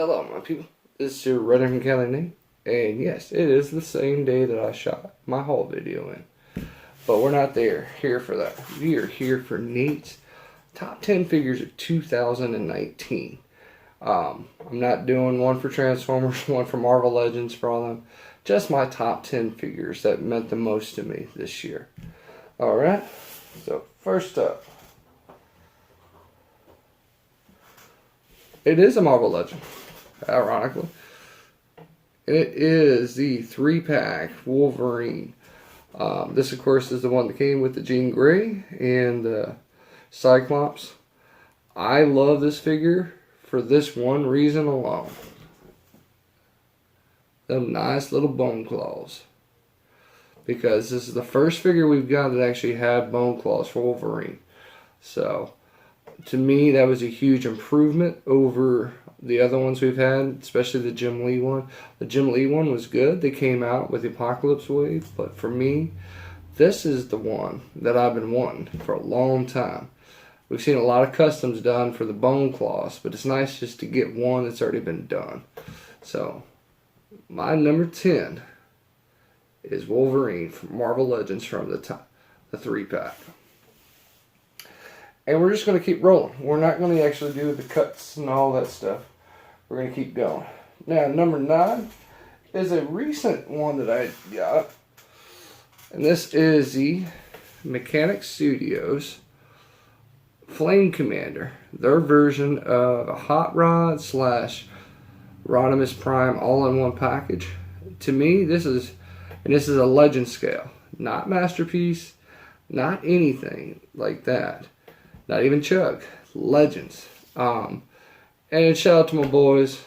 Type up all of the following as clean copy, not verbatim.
Hello, my people. This is your Redder from Cali Nate, and yes, it is the same day that I shot my haul video in. But we're not here for that. We are here for Nate's top 10 figures of 2019. I'm not doing one for Transformers, one for Marvel Legends for all of them. Just my top 10 figures that meant the most to me this year. Alright, so first up, it is a Marvel Legend, ironically. It is the 3-pack Wolverine. This, of course, is the one that came with the Jean Grey and the Cyclops. I love this figure for this one reason alone. Them nice little bone claws. Because this is the first figure we've got that actually had bone claws for Wolverine. So, to me, that was a huge improvement over the other ones we've had, especially the Jim Lee one. The Jim Lee one was good. They came out with the Apocalypse Wave, but for me, this is the one that I've been wanting for a long time. We've seen a lot of customs done for the bone claws, but it's nice just to get one that's already been done. So, my number 10 is Wolverine from Marvel Legends from the 3-pack. And we're just going to keep rolling. We're not going to actually do the cuts and all that stuff. We're going to keep going. Now, number 9 is a recent one that I got. And this is the Mechanic Studios Flame Commander. Their version of a Hot Rod slash Rodimus Prime all-in-one package. To me, this is a legend scale. Not Masterpiece. Not anything like that. Not even Chug. Legends. And shout out to my boys,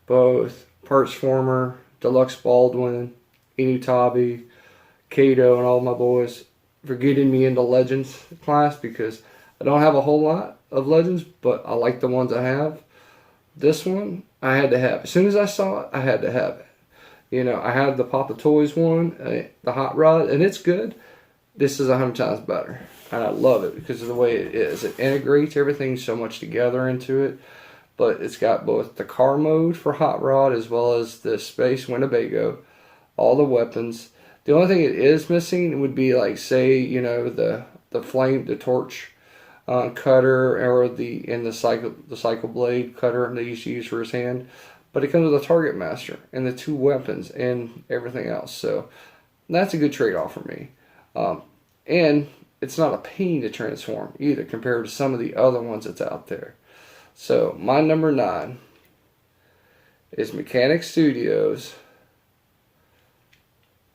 both Parts Former, Deluxe Baldwin, Inutabi, Kato, and all my boys for getting me into Legends class, because I don't have a whole lot of Legends, but I like the ones I have. This one, I had to have. As soon as I saw it, I had to have it. I have the Papa Toys one, the Hot Rod, and it's good. This is 100 times better. And I love it because of the way it is. It integrates everything so much together into it. But it's got both the car mode for Hot Rod as well as the Space Winnebago. All the weapons. The only thing it is missing would be, like, say, the flame, the torch cutter, or the cycle blade cutter that he used to use for his hand. But it comes with a target master and the 2 weapons and everything else. So that's a good trade-off for me. And it's not a pain to transform either compared to some of the other ones that's out there. So my number 9 is Mechanic Studios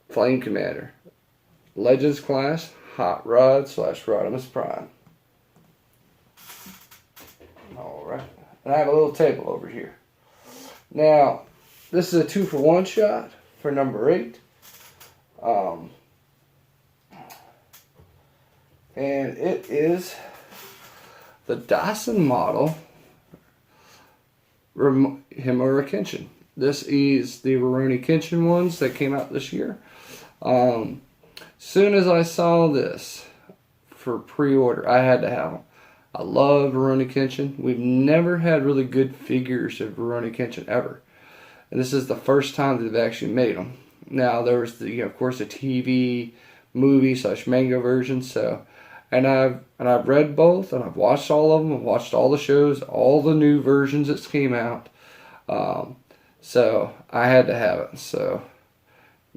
Flame Commander. Legends class, Hot Rod slash Rodimus Prime. Alright. And I have a little table over here. Now, this is a 2-for-1 shot for number 8. And it is the Dawson model Himura Kenshin. This is the Veroni Kenshin ones that came out this year. Soon as I saw this for pre-order, I had to have them. I love Veroni Kenshin. We've never had really good figures of Veroni Kenshin ever. And this is the first time that they've actually made them. Now, there was of course, the TV, movie / manga version. And I've read both, and I've watched all of them. I've watched all the shows, all the new versions that came out. So I had to have it. So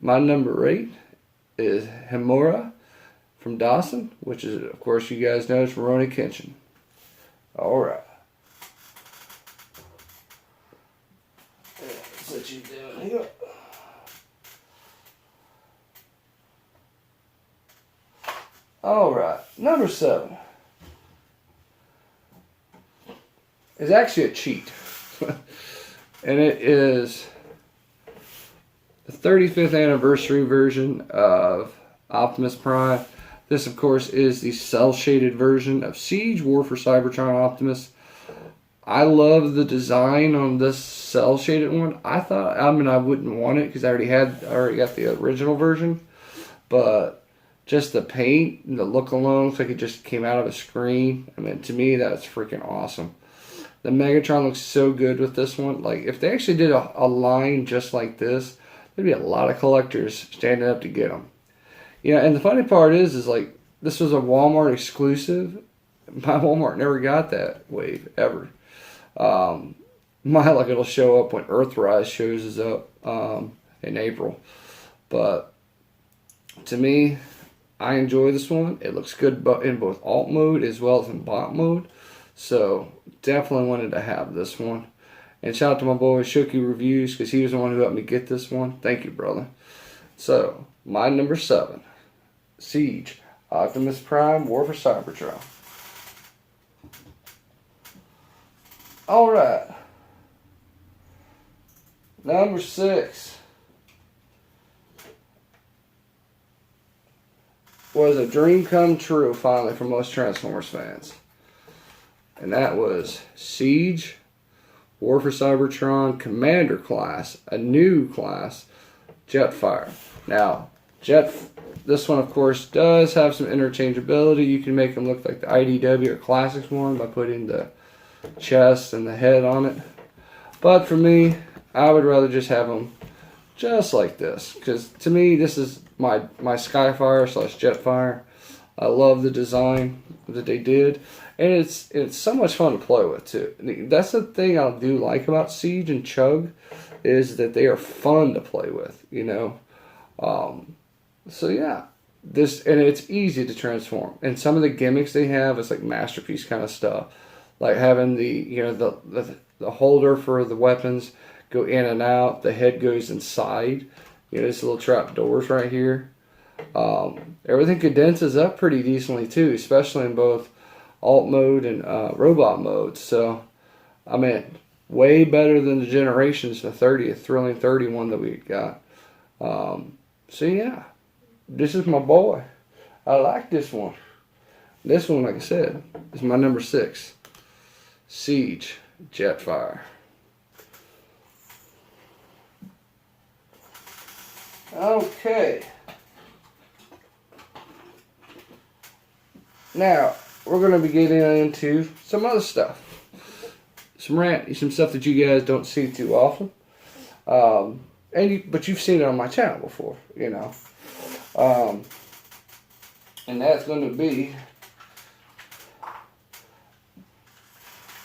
my number 8 is Himura from Dawson, which is, of course, you guys know, it's Veroni Kenshin. All right. That's what you doing here. Alright, number 7 is actually a cheat. And it is the 35th anniversary version of Optimus Prime. This, of course, is the cel-shaded version of Siege War for Cybertron Optimus. I love the design on this cel-shaded one. I wouldn't want it because I already got the original version. But just the paint, the look alone, looks like it just came out of a screen. I mean, to me, that's freaking awesome. The Megatron looks so good with this one. Like, if they actually did a line just like this, there'd be a lot of collectors standing up to get them. You know, and the funny part is like, this was a Walmart exclusive. My Walmart never got that wave, ever. My luck, it'll show up when Earthrise shows up in April. But to me, I enjoy this one. It looks good in both alt mode as well as in bot mode. So definitely wanted to have this one. And shout out to my boy Shooky Reviews, because he was the one who helped me get this one. Thank you, brother. So, my number 7. Siege. Optimus Prime, War for Cybertron. Alright. Number 6 was a dream come true finally for most Transformers fans. And that was Siege, War for Cybertron, Commander class, a new class, Jetfire. Now, this one of course does have some interchangeability. You can make them look like the IDW or Classics one by putting the chest and the head on it. But for me, I would rather just have them just like this, because to me this is my Skyfire / Jetfire. I love the design that they did, and it's so much fun to play with too. That's the thing I do like about Siege and Chug, is that they are fun to play with, you know. So yeah, and it's easy to transform. And some of the gimmicks they have is like masterpiece kind of stuff, like having the holder for the weapons go in and out. The head goes inside. You know, these little trap doors right here. Everything condenses up pretty decently too, especially in both alt mode and robot mode. So, I mean, way better than the Generations, the 30th Thrilling 31 that we got. So yeah, this is my boy. I like this one. This one, like I said, is my number 6. Siege, Jetfire. Okay. Now, we're going to be getting into some other stuff. Some stuff that you guys don't see too often. But you've seen it on my channel before, you know. And that's going to be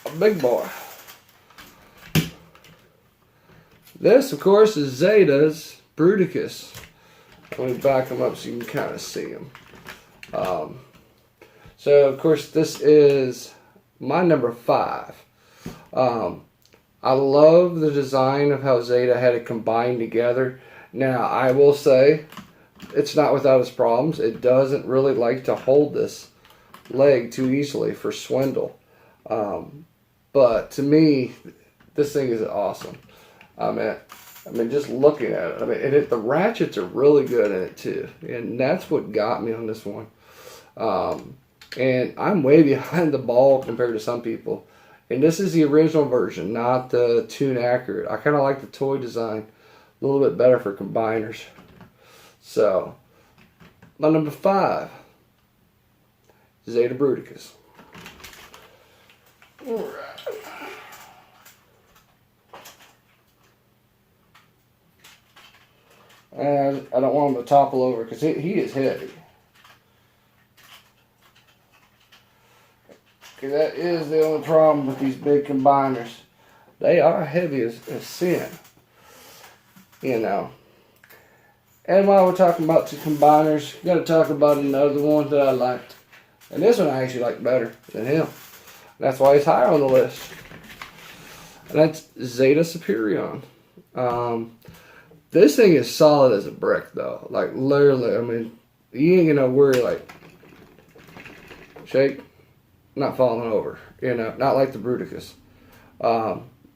a big boy. This, of course, is Zeta's Bruticus. Let me back him up so you can kind of see him. So, of course, this is my number 5. I love the design of how Zeta had it combined together. Now, I will say, it's not without its problems. It doesn't really like to hold this leg too easily for swindle. But to me, this thing is awesome. I mean, just looking at it. I mean, and the ratchets are really good in it too, and that's what got me on this one. And I'm way behind the ball compared to some people. And this is the original version, not the Toon Accurate. I kind of like the toy design a little bit better for combiners. So, my number 5, Zeta Bruticus. Alright. And I don't want him to topple over because he is heavy. Okay, that is the only problem with these big combiners. They are heavy as sin. You know. And while we're talking about two combiners, got to talk about another one that I liked. And this one I actually like better than him. That's why he's higher on the list. And that's Zeta Superion. This thing is solid as a brick, though. Like, literally, I mean, you ain't gonna worry, like, shake, not falling over. You know, not like the Bruticus.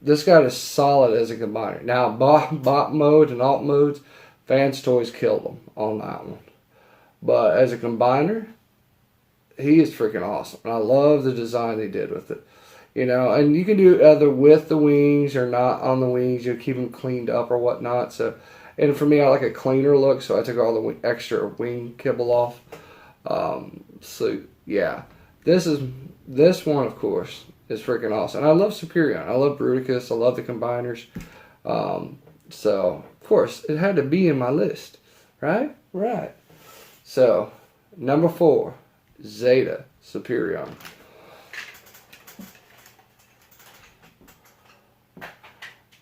This guy is solid as a combiner. Now, bot mode and alt modes, Fans Toys killed him on that one. But as a combiner, he is freaking awesome. And I love the design they did with it. You know, and you can do it either with the wings or not on the wings. You keep them cleaned up or whatnot. So, and for me, I like a cleaner look, so I took all the extra wing kibble off. So yeah, this one, of course, is freaking awesome. And I love Superion. I love Bruticus. I love the combiners. So, of course, it had to be in my list. Right? Right. So, number 4, Zeta Superion.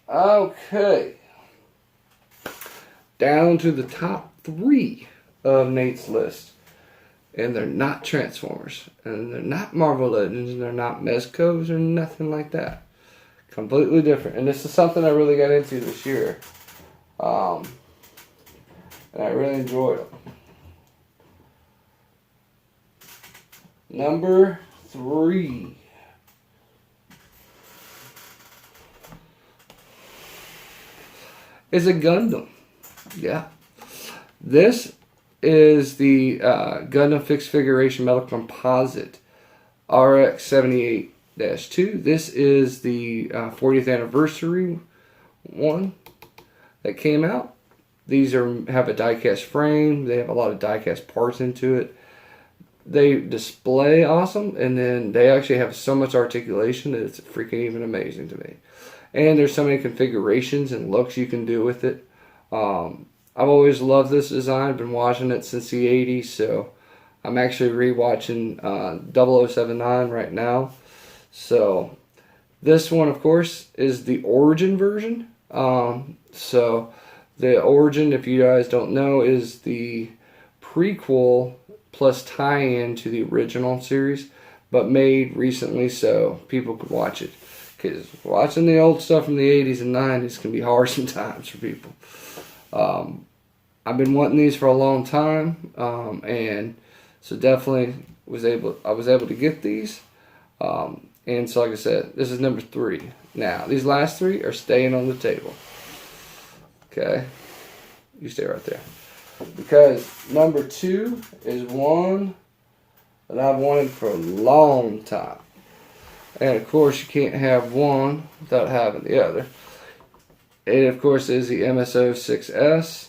Okay. Down to the top 3 of Nate's list. And they're not Transformers. And they're not Marvel Legends. And they're not Mezcos or nothing like that. Completely different. And this is something I really got into this year. And I really enjoyed them. Number 3. Is a Gundam. Yeah. This is the Gundam Fixed Figuration Metal Composite RX-78-2. This is the 40th anniversary one that came out. These have a die-cast frame. They have a lot of die-cast parts into it. They display awesome, and then they actually have so much articulation that it's freaking even amazing to me. And there's so many configurations and looks you can do with it. I've always loved this design. I've been watching it since the 80s, so I'm actually rewatching 0079 right now. So this one, of course, is the Origin version. So the Origin, if you guys don't know, is the prequel plus tie-in to the original series, but made recently so people could watch it. Because watching the old stuff from the 80s and 90s can be hard sometimes for people. I've been wanting these for a long time, and so definitely I was able to get these. And so, like I said, this is number 3. Now, these last 3 are staying on the table. Okay, you stay right there. Because number 2 is one that I've wanted for a long time. And of course, you can't have one without having the other. It, of course, is the MSO6S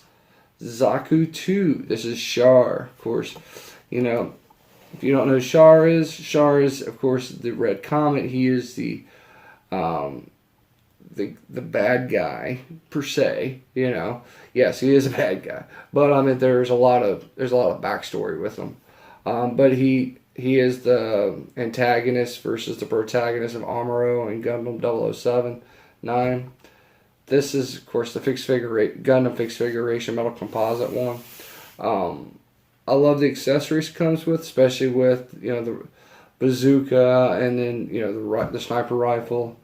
Zaku 2. This is Char, of course. You know, if you don't know who Char is, of course, the Red Comet. He is the bad guy per se. You know, yes, he is a bad guy, but I mean, there's a lot of backstory with him. But he is the antagonist versus the protagonist of Amuro and Gundam 007-9. This is, of course, the Gundam Fixed Figuration Metal Composite one. I love the accessories it comes with, especially with, you know, the bazooka and then, you know, the sniper rifle,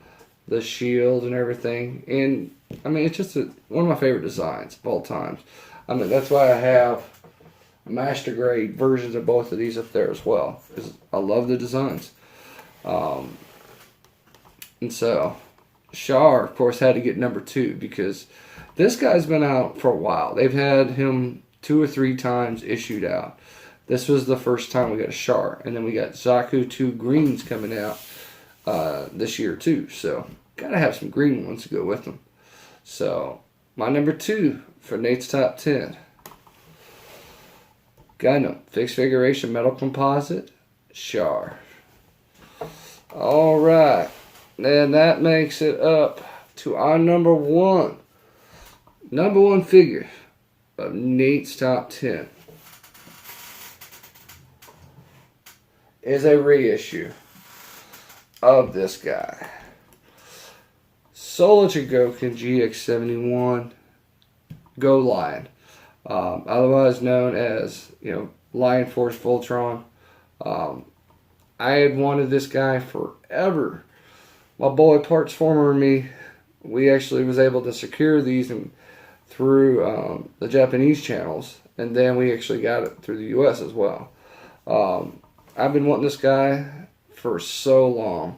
the shield and everything. And, I mean, it's just one of my favorite designs of all times. I mean, that's why I have master grade versions of both of these up there as well, because I love the designs. And so Char, of course, had to get number 2 because this guy's been out for a while. They've had him 2 or 3 times issued out. This was the first time we got a Char, and then we got Zaku 2 greens coming out this year too. So gotta have some green ones to go with them. So my number 2 for Nate's top 10. Gundam Fixed Figuration Metal Composite Char. Alright, then that makes it up to our number 1 figure of Nate's top 10 is a reissue of this guy, Solar Chigokin GX71 Go Lion. Otherwise known as, you know, Lion Force Voltron. I had wanted this guy forever. My boy Parts Former and me, we actually was able to secure these through the Japanese channels, and then we actually got it through the US as well. I've been wanting this guy for so long.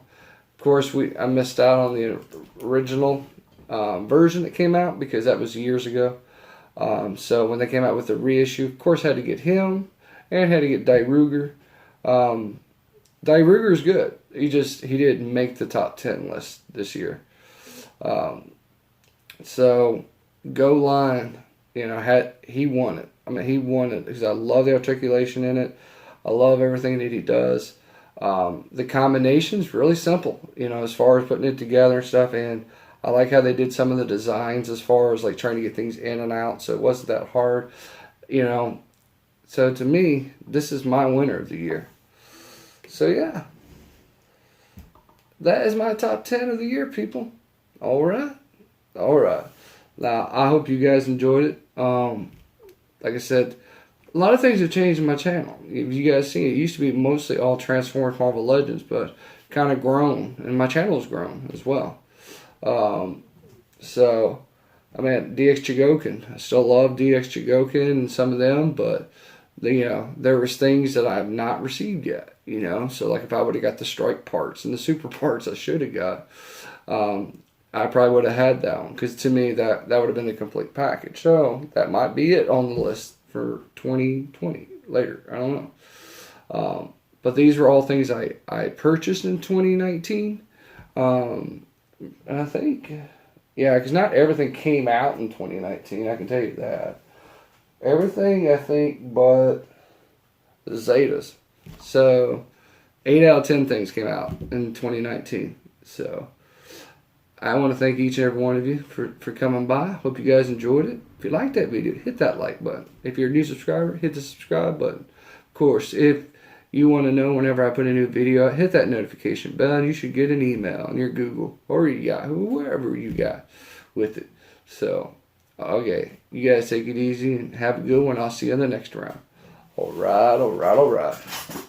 Of course, I missed out on the original version that came out because that was years ago. So when they came out with the reissue, of course, had to get him and had to get Dairuger. Dairuger's good. He didn't make the top 10 list this year. So Go Line, you know, he won it. I mean, he won it because I love the articulation in it. I love everything that he does. The combination's really simple, you know, as far as putting it together and stuff. And I like how they did some of the designs as far as like trying to get things in and out, so it wasn't that hard, you know. So to me, this is my winner of the year. So yeah, that is my top 10 of the year, people. All right. Now I hope you guys enjoyed it. Like I said, a lot of things have changed in my channel. If you guys see, it used to be mostly all Transformers, Marvel Legends, but kind of grown, and my channel has grown as well. So, I mean, DX Chigokin. I still love DX Chigokin and some of them, but you know, there was things that I have not received yet. You know, so like if I would have got the strike parts and the super parts I should have got, I probably would have had that one, because to me that would have been the complete package. So that might be it on the list for 2020 later. I don't know. But these were all things I purchased in 2019. And I think, yeah, because not everything came out in 2019. I can tell you that. Everything, I think, but the Zetas. So 8 out of 10 things came out in 2019. So I want to thank each and every one of you for coming by. Hope you guys enjoyed it. If you liked that video, hit that like button. If you're a new subscriber, hit the subscribe button. Of course, if you want to know whenever I put a new video out, hit that notification bell. You should get an email on your Google or your Yahoo, wherever you got with it. So, okay. You guys take it easy and have a good one. I'll see you in the next round. All right.